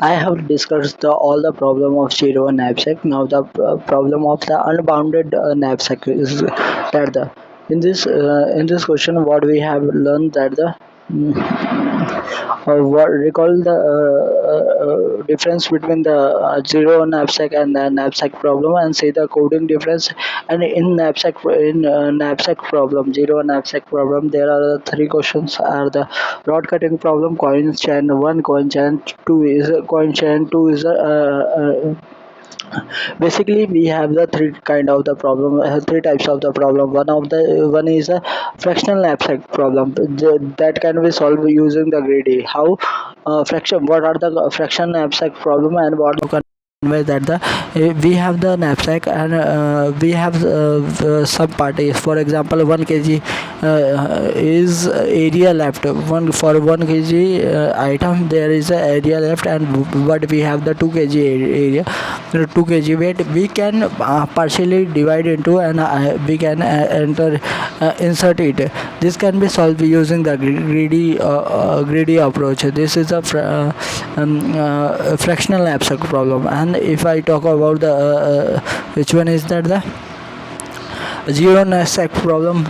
I have discussed all the problem of zero knapsack. Now the problem of the unbounded knapsack is that the in this question what we have learned that the what recall the difference between the zero knapsack and the knapsack problem and say the coding difference. And in knapsack problem, zero knapsack problem, there are three questions are the rod cutting problem, coin chain one, coin chain two is coin chain two is basically we have the three kind of the problem, three types of the problem. One is a fractional knapsack problem. That can be solved using the greedy. How fraction? What are the fraction knapsack problem and what you convey that the we have the knapsack and we have some parties. For example, 1 kg is area left. One for 1 kg item there is a area left, and but we have the 2 kg area, 2 kg weight. We can partially divide into and we can insert it. This can be solved using the greedy approach. This is a fractional knapsack problem. And if I talk about the which one is that the zero knapsack problem,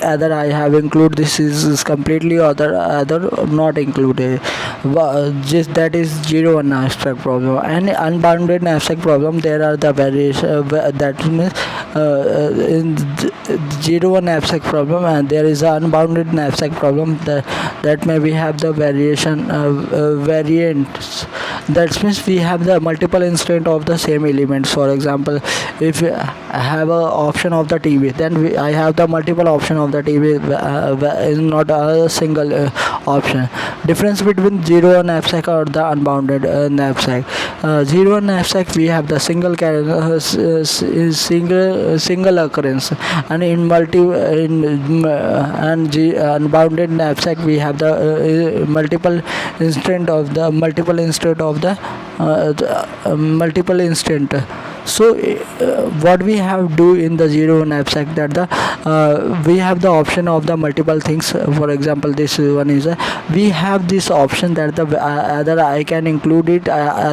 either I have include this is completely other not included. Just that is zero knapsack problem. And unbounded knapsack problem, there are the variation that means in zero knapsack problem, and there is an unbounded knapsack problem that may we have the variants. That means we have the multiple instance of the same elements. For example, if I have a option of the TV, then I have the multiple option of the TV, is not a single option. Difference between zero knapsack or the unbounded knapsack. Zero knapsack we have the single occurrence, and in unbounded knapsack we have the multiple instant of the multiple instant. So what we have do in the zero knapsack, that the we have the option of the multiple things. For example, this one is we have this option that the either I can include it, I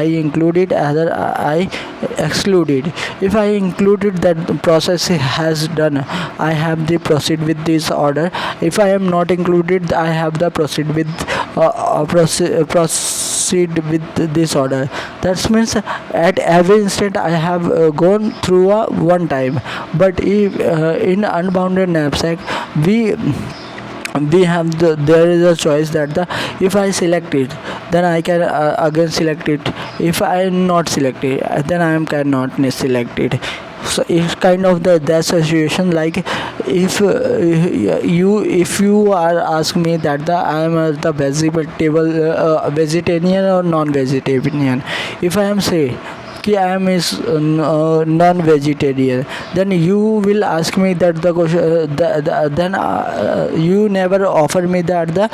include it, either I exclude it. If I include it, that the process has done, I have the proceed with this order. If I am not included, I have the proceed with proceed with this order. That means at every instant I have gone through one time. But if in unbounded knapsack we have there is a choice that the if I select it, then I can again select it. If I not select it, then I am cannot select it. So it's kind of that situation. Like if you are ask me that the I am the vegetarian or non-vegetarian, if I am say कि I am is non-vegetarian, then you will ask me that the question, then you never offer me that the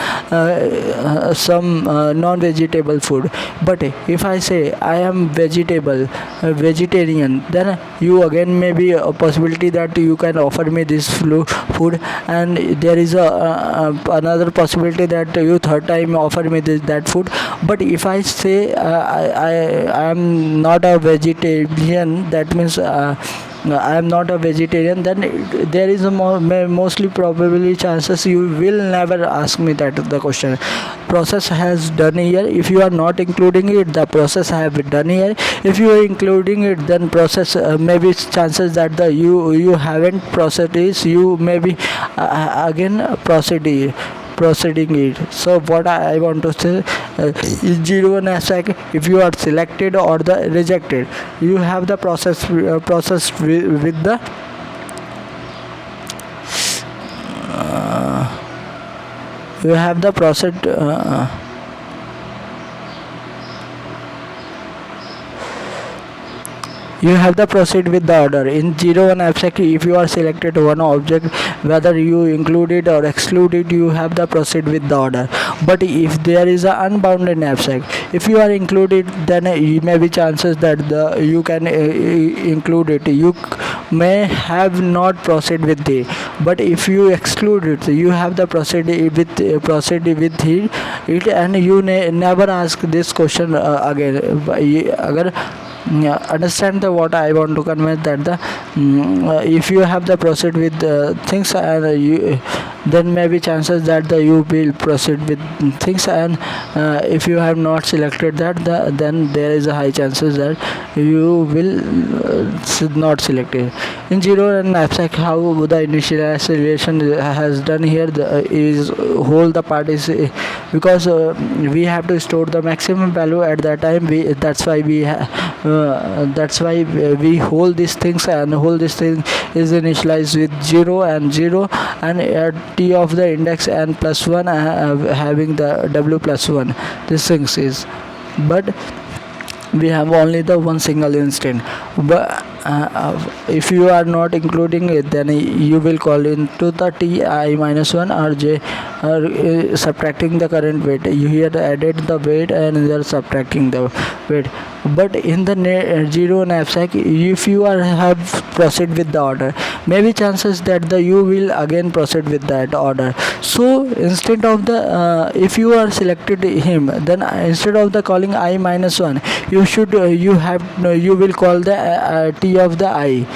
some non-vegetable food. But if I say I am vegetarian, then you again may be a possibility that you can offer me this food, and there is another possibility that you third time offer me that food. But if I say I am not a vegetarian, that means I am not a vegetarian, then there is a mostly probably chances you will never ask me that the question. Process has done here. If you are not including it, the process have done here. If you are including it, then process maybe chances that the you haven't processed is, you maybe again proceeding it. So what I want to say is zero knapsack, if you are selected or the rejected, you have the process with the you have the process you have the proceed with the order. In zero one abstract, if you are selected one object, whether you include it or exclude it, you have the proceed with the order. But if there is a unbounded knapsack, if you are included, then you may be chances that you can include it. You may have not proceed with it, but if you exclude it, you have the proceed with it, and you never ask this question again. अगर understand the what I want to convey, that if you have the proceed with things, and then maybe chances that you will proceed with things, and if you have not selected that, then there is a high chances that you will not select it. In zero and knapsack, how the initialization has done here, is whole the part is because we have to store the maximum value at that time. That's why we hold these things, and hold this thing is initialized with 0 and 0, and at t of the index and plus 1, having the w plus 1. This things is, but we have only the one single instant. But if you are not including it, then you will call into the t I minus 1 or j, or subtracting the current weight. You here added the weight and they are subtracting the weight. But in the zero knapsack, if you have proceed with the order, maybe chances that you will again proceed with that order. So instead of the if you are selected him, then instead of the calling I minus 1, you should you will call the t of the I,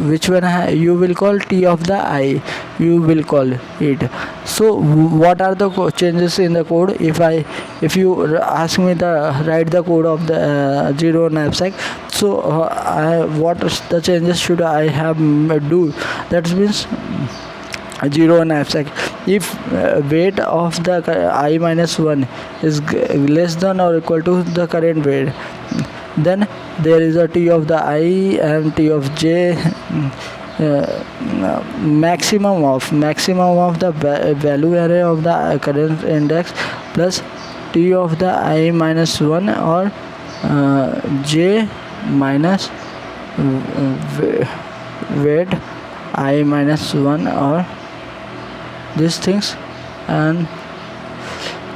which one you will call t of the I, you will call it. So what are the changes in the code? If you ask me the write the code of the zero knapsack, so what is the changes should I have do? That means zero knapsack, if weight of the I minus 1 is less than or equal to the current weight, then there is a t of the I and t of j, maximum of the value array of the current index plus t of the I minus 1 or j minus weight I minus 1 or these things, and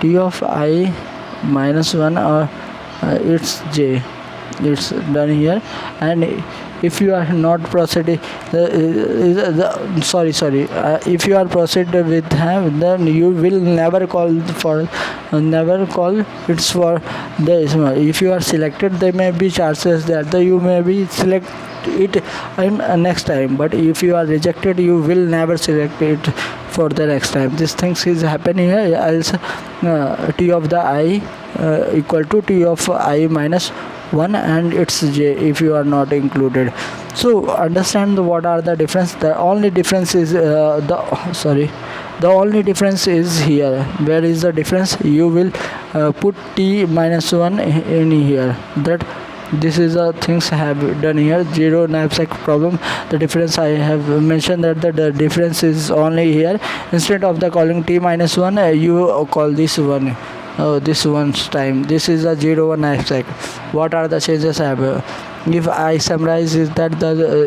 t of I minus 1 or its j. It's done here. And if you are not proceeding if you are proceeded with him, then you will never call it's for this. If you are selected, there may be chances that you may be select it next time, but if you are rejected, you will never select it for the next time. This things is happening here. Else t of the I equal to t of I minus 1 and its j if you are not included. So understand what are the difference. The only difference is the only difference is here. Where is the difference? You will put t minus 1 in here. That this is the things I have done here. Zero knapsack problem, the difference I have mentioned that the difference is only here. Instead of the calling t minus 1, you call this one. This one's time. This is a 0 1 knapsack. What are the changes I have? If I summarize is that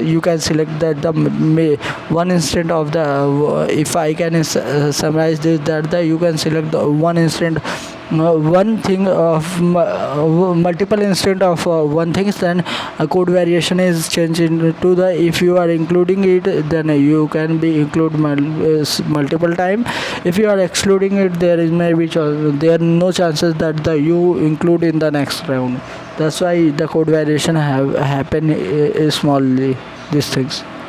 you can select that the one instant of the if I can summarize this, that you can select the one instant one thing of multiple instant of one thing, then a code variation is changed into the, if you are including it, then you can be include multiple time. If you are excluding it, there is maybe there are no chances that you include in the next round. That's why the code variation have happen smallly, these things.